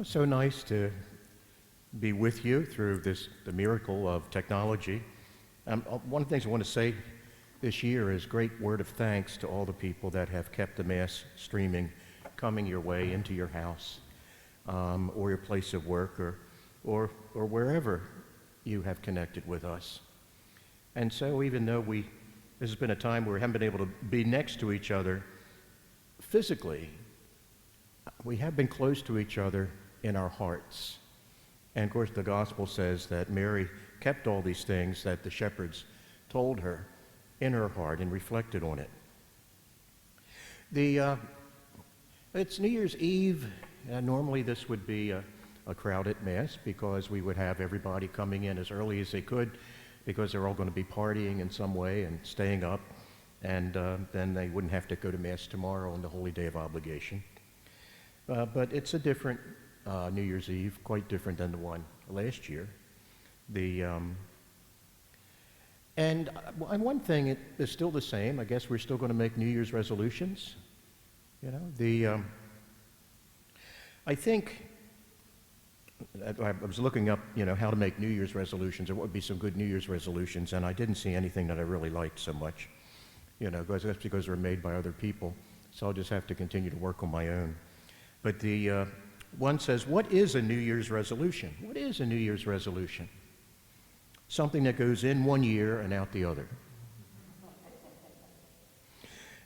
Well, so nice to be with you through the miracle of technology. One of the things I want to say this year is great word of thanks to all the people that have kept the mass streaming coming your way into your house, or your place of work, or wherever you have connected with us. And so even though this has been a time where we haven't been able to be next to each other physically, we have been close to each other in our hearts. And of course, the gospel says that Mary kept all these things that the shepherds told her in her heart and reflected on it. It's New Year's Eve. Normally this would be a crowded mass because we would have everybody coming in as early as they could because they're all going to be partying in some way and staying up, and then they wouldn't have to go to mass tomorrow on the holy day of obligation. But it's a different New Year's Eve, quite different than the one last year. And one thing it is still the same. I guess we're still going to make New Year's resolutions. I think I was looking up, how to make New Year's resolutions, or what would be some good New Year's resolutions, and I didn't see anything that I really liked so much. Because that's because they're made by other people. So I'll just have to continue to work on my own. But the one says, what is a New Year's resolution? What is a New Year's resolution? Something that goes in one year and out the other.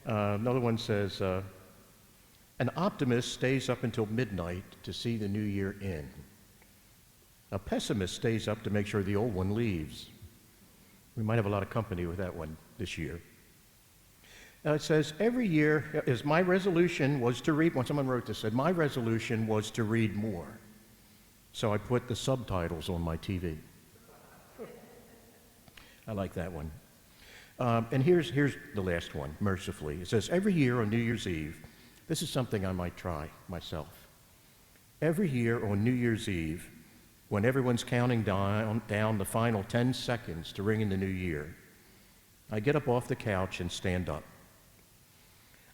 Another one says, an optimist stays up until midnight to see the new year in. A pessimist stays up to make sure the old one leaves. We might have a lot of company with that one this year. It says, every year, my resolution was to read, when someone wrote this, said, my resolution was to read more. So I put the subtitles on my TV. I like that one. And here's the last one, mercifully. It says, every year on New Year's Eve, this is something I might try myself. Every year on New Year's Eve, when everyone's counting down the final 10 seconds to ring in the new year, I get up off the couch and stand up.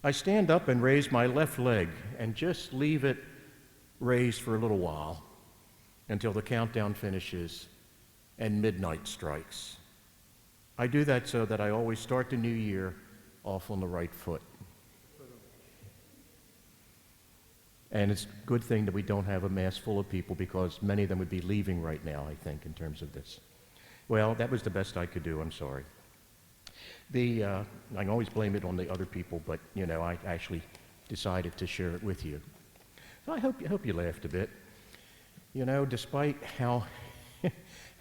I stand up and raise my left leg and just leave it raised for a little while until the countdown finishes and midnight strikes. I do that so that I always start the new year off on the right foot. And it's a good thing that we don't have a mass full of people because many of them would be leaving right now, I think, in terms of this. Well, that was the best I could do, I'm sorry. I can always blame it on the other people, but, I actually decided to share it with you. So I hope you laughed a bit. Despite how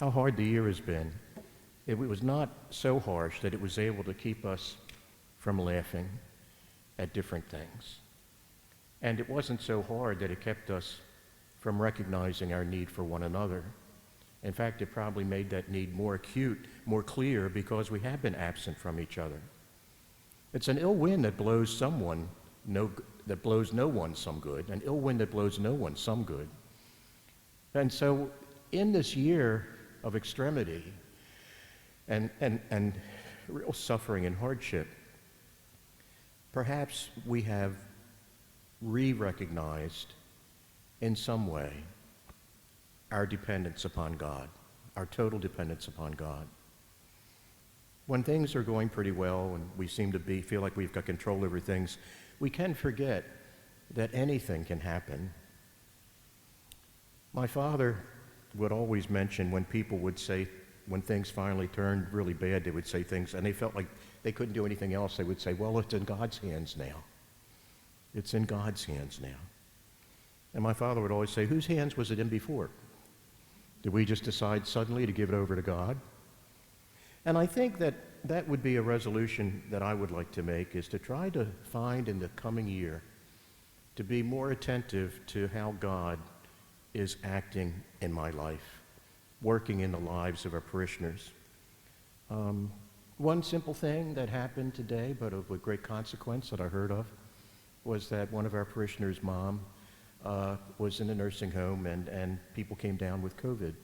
hard the year has been, it was not so harsh that it was able to keep us from laughing at different things. And it wasn't so hard that it kept us from recognizing our need for one another. In fact, it probably made that need more acute, more clear, because we have been absent from each other. It's an ill wind that blows no one some good, an ill wind that blows no one some good. And so in this year of extremity and real suffering and hardship, perhaps we have re-recognized in some way our dependence upon God, our total dependence upon God. When things are going pretty well and we seem to feel like we've got control over things, we can forget that anything can happen. My father would always mention when people would say, when things finally turned really bad, they would say things, and they felt like they couldn't do anything else. They would say, well, it's in God's hands now. It's in God's hands now. And my father would always say, whose hands was it in before? Did we just decide suddenly to give it over to God? And I think that would be a resolution that I would like to make, is to try to find in the coming year to be more attentive to how God is acting in my life, working in the lives of our parishioners. One simple thing that happened today, but of great consequence that I heard of, was that one of our parishioners' mom was in a nursing home, and people came down with COVID.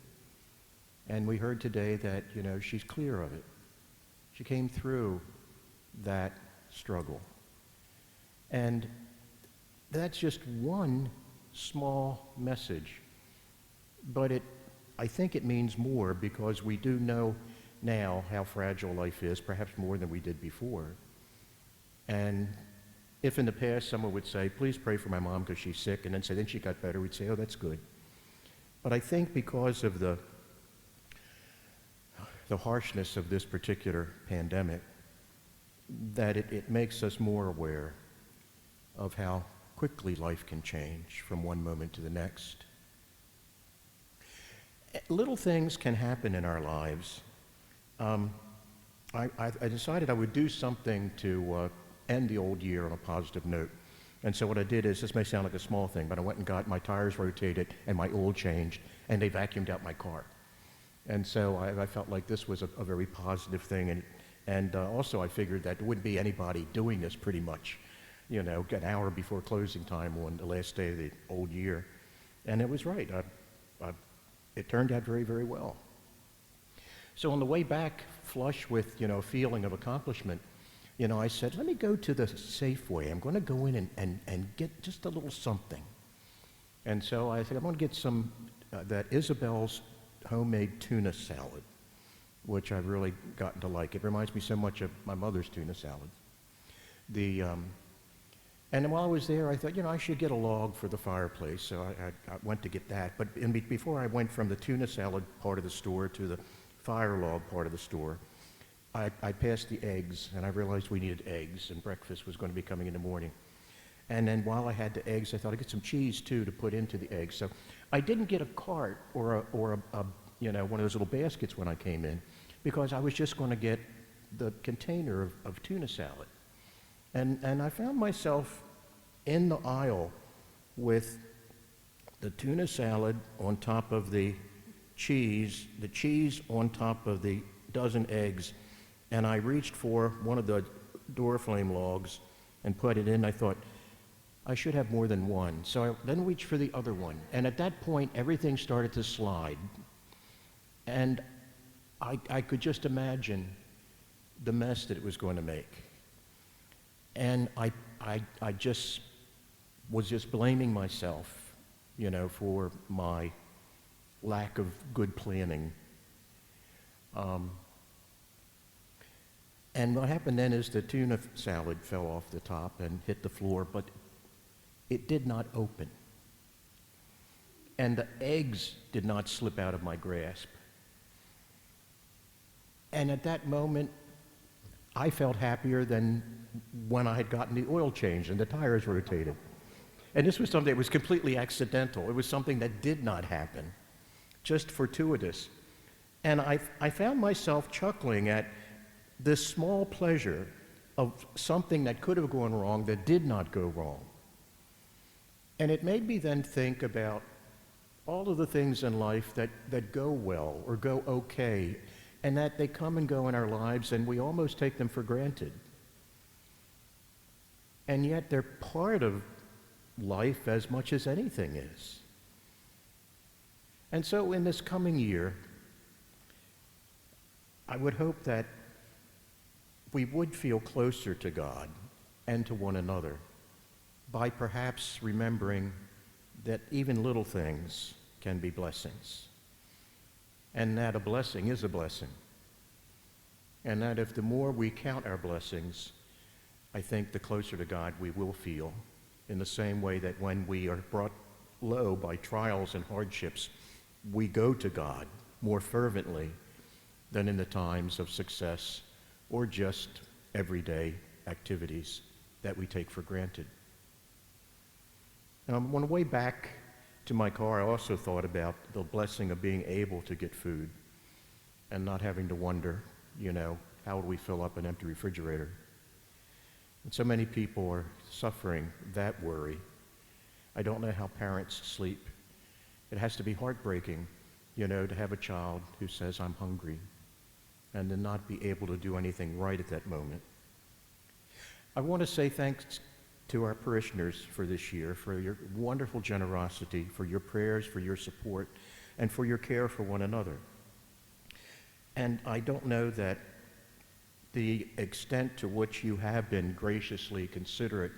And we heard today that, she's clear of it. She came through that struggle. And that's just one small message, but I think it means more because we do know now how fragile life is, perhaps more than we did before. And if in the past someone would say, please pray for my mom because she's sick, and then say, then she got better, we'd say, oh, that's good. But I think because of the harshness of this particular pandemic, that it makes us more aware of how quickly life can change from one moment to the next. Little things can happen in our lives. I decided I would do something to end the old year on a positive note. And so what I did is, this may sound like a small thing, but I went and got my tires rotated and my oil changed, and they vacuumed out my car. And so I felt like this was a very positive thing. And also I figured that there wouldn't be anybody doing this pretty much, you know, an hour before closing time on the last day of the old year. And it was right. It turned out very, very well. So on the way back, flush with, a feeling of accomplishment, I said, let me go to the Safeway. I'm going to go in and get just a little something. And so I said, I'm going to get some, that Isabel's homemade tuna salad, which I've really gotten to like. It reminds me so much of my mother's tuna salad. And while I was there, I thought, I should get a log for the fireplace. So I went to get that. But before I went from the tuna salad part of the store to the fire log part of the store, I passed the eggs, and I realized we needed eggs, and breakfast was going to be coming in the morning. And then while I had the eggs, I thought I'd get some cheese, too, to put into the eggs. So I didn't get a cart or a one of those little baskets when I came in, because I was just going to get the container of tuna salad. And I found myself in the aisle with the tuna salad on top of the cheese on top of the dozen eggs, and I reached for one of the door flame logs and put it in. I thought, I should have more than one. So I then reached for the other one, and at that point, everything started to slide. And I could just imagine the mess that it was going to make. And I just was just blaming myself, for my lack of good planning. And what happened then is the tuna salad fell off the top and hit the floor, but it did not open. And the eggs did not slip out of my grasp. And at that moment, I felt happier than when I had gotten the oil changed and the tires rotated. And this was something that was completely accidental. It was something that did not happen, just fortuitous. And I found myself chuckling at this small pleasure of something that could have gone wrong that did not go wrong. And it made me then think about all of the things in life that go well or go okay, and that they come and go in our lives, and we almost take them for granted. And yet they're part of life as much as anything is. And so in this coming year, I would hope that we would feel closer to God and to one another by perhaps remembering that even little things can be blessings, and that a blessing is a blessing, and that if the more we count our blessings, I think the closer to God we will feel, in the same way that when we are brought low by trials and hardships, we go to God more fervently than in the times of success or just everyday activities that we take for granted. And on the way back to my car, I also thought about the blessing of being able to get food and not having to wonder, how do we fill up an empty refrigerator? And so many people are suffering that worry. I don't know how parents sleep. It has to be heartbreaking, to have a child who says, I'm hungry, and to not be able to do anything right at that moment. I want to say thanks to our parishioners for this year, for your wonderful generosity, for your prayers, for your support, and for your care for one another. And I don't know that the extent to which you have been graciously considerate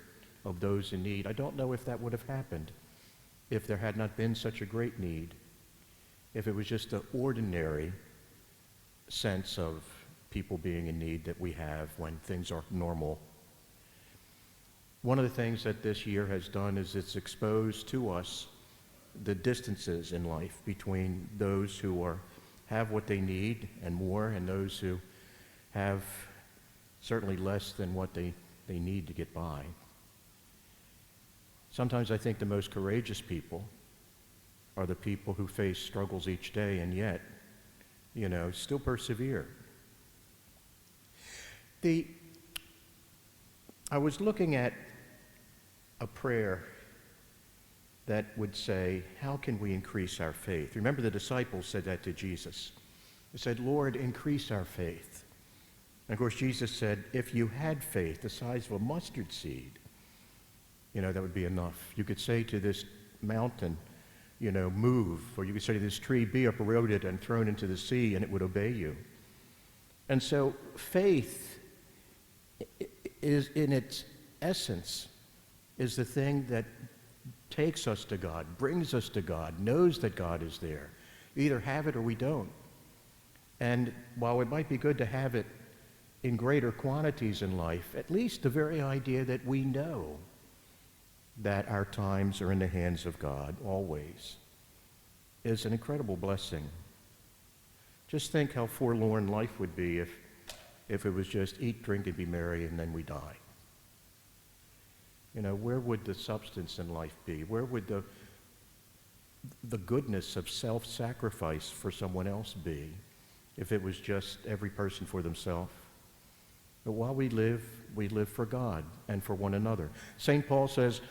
of those in need, I don't know if that would have happened if there had not been such a great need, if it was just the ordinary sense of people being in need that we have when things are normal. One of the things that this year has done is it's exposed to us the distances in life between those who have what they need and more, and those who have certainly less than what they need to get by. Sometimes I think the most courageous people are the people who face struggles each day and yet, still persevere. I was looking at a prayer that would say, how can we increase our faith? Remember, the disciples said that to Jesus. They said, Lord, increase our faith. And of course, Jesus said, if you had faith the size of a mustard seed, that would be enough. You could say to this mountain, move, or you could say to this tree, be uprooted and thrown into the sea, and it would obey you. And so faith is, in its essence, is the thing that takes us to God, brings us to God, knows that God is there. We either have it or we don't. And while it might be good to have it in greater quantities in life, at least the very idea that we know that our times are in the hands of God always is an incredible blessing. Just think how forlorn life would be if it was just eat, drink, and be merry, and then we die. Where would the substance in life be? Where would the goodness of self-sacrifice for someone else be if it was just every person for themselves? But while we live for God and for one another. St. Paul says,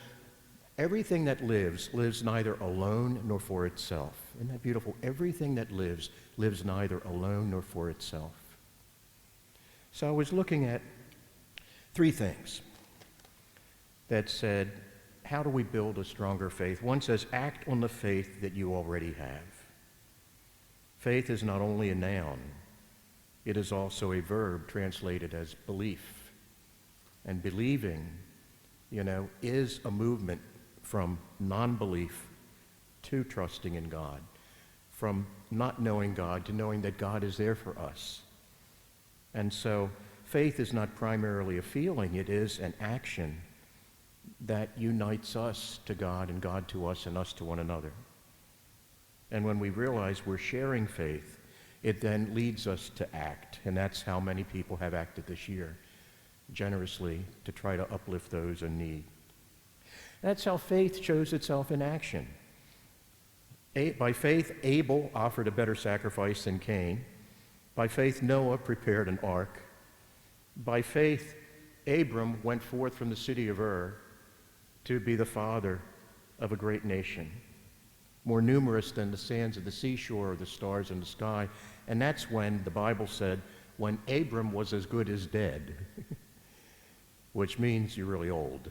everything that lives neither alone nor for itself. Isn't that beautiful? Everything that lives neither alone nor for itself. So I was looking at three things that said, how do we build a stronger faith? One says, act on the faith that you already have. Faith is not only a noun, it is also a verb translated as belief. And believing, is a movement from non-belief to trusting in God, from not knowing God to knowing that God is there for us. And so faith is not primarily a feeling, it is an action that unites us to God and God to us and us to one another. And when we realize we're sharing faith, it then leads us to act. And that's how many people have acted this year, generously to try to uplift those in need. That's how faith shows itself in action. By faith, Abel offered a better sacrifice than Cain. By faith, Noah prepared an ark. By faith, Abram went forth from the city of Ur to be the father of a great nation, more numerous than the sands of the seashore or the stars in the sky. And that's when the Bible said, when Abram was as good as dead, which means you're really old,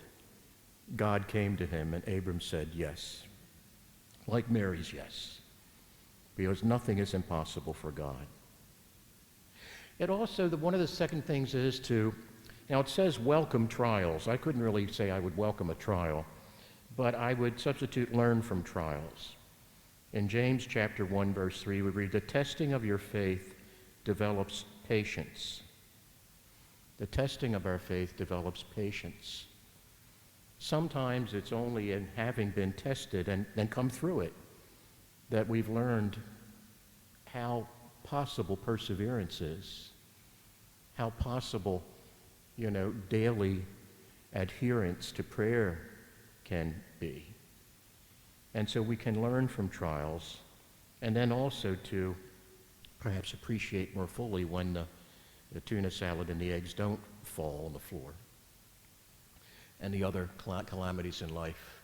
God came to him and Abram said yes, like Mary's yes, because nothing is impossible for God. It also, one of the second things is now it says welcome trials. I couldn't really say I would welcome a trial, but I would substitute learn from trials. In James chapter 1, verse 3, we read, the testing of your faith develops patience. The testing of our faith develops patience. Sometimes it's only in having been tested and come through it that we've learned how possible perseverance is, how possible, daily adherence to prayer can be. And so we can learn from trials, and then also to perhaps appreciate more fully when the tuna salad and the eggs don't fall on the floor, and the other calamities in life.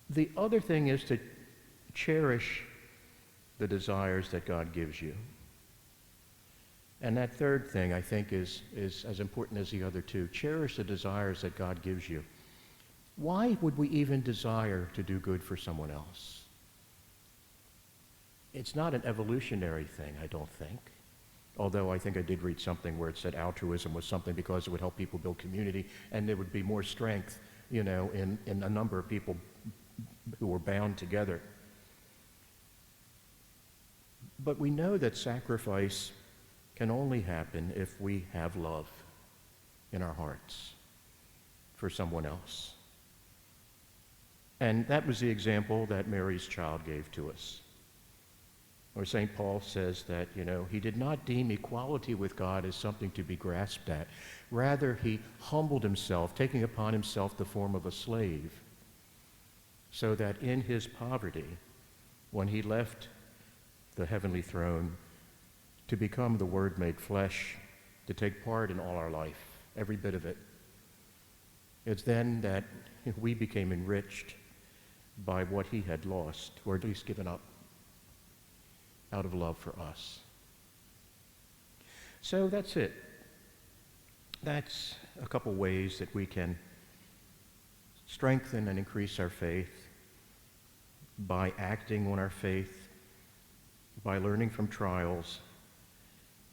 The other thing is to cherish the desires that God gives you. And that third thing, I think, is as important as the other two. Cherish the desires that God gives you. Why would we even desire to do good for someone else? It's not an evolutionary thing, I don't think. Although I think I did read something where it said altruism was something because it would help people build community and there would be more strength, in a number of people who were bound together. But we know that sacrifice can only happen if we have love in our hearts for someone else. And that was the example that Mary's child gave to us. Or St. Paul says that, he did not deem equality with God as something to be grasped at. Rather, he humbled himself, taking upon himself the form of a slave, so that in his poverty, when he left the heavenly throne to become the Word made flesh, to take part in all our life, every bit of it, it's then that we became enriched by what he had lost, or at least given up, out of love for us. So that's it. That's a couple ways that we can strengthen and increase our faith by acting on our faith, by learning from trials,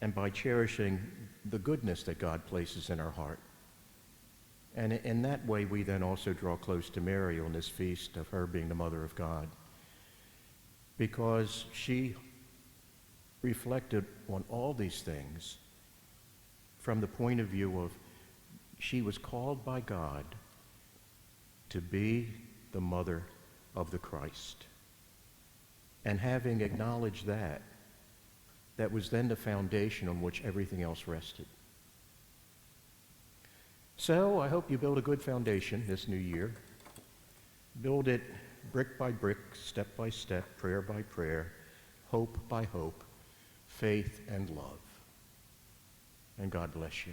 and by cherishing the goodness that God places in our heart. And in that way, we then also draw close to Mary on this feast of her being the Mother of God, because she reflected on all these things from the point of view of she was called by God to be the mother of the Christ. And having acknowledged that, that was then the foundation on which everything else rested. So I hope you build a good foundation this new year. Build it brick by brick, step by step, prayer by prayer, hope by hope, faith and love. And God bless you.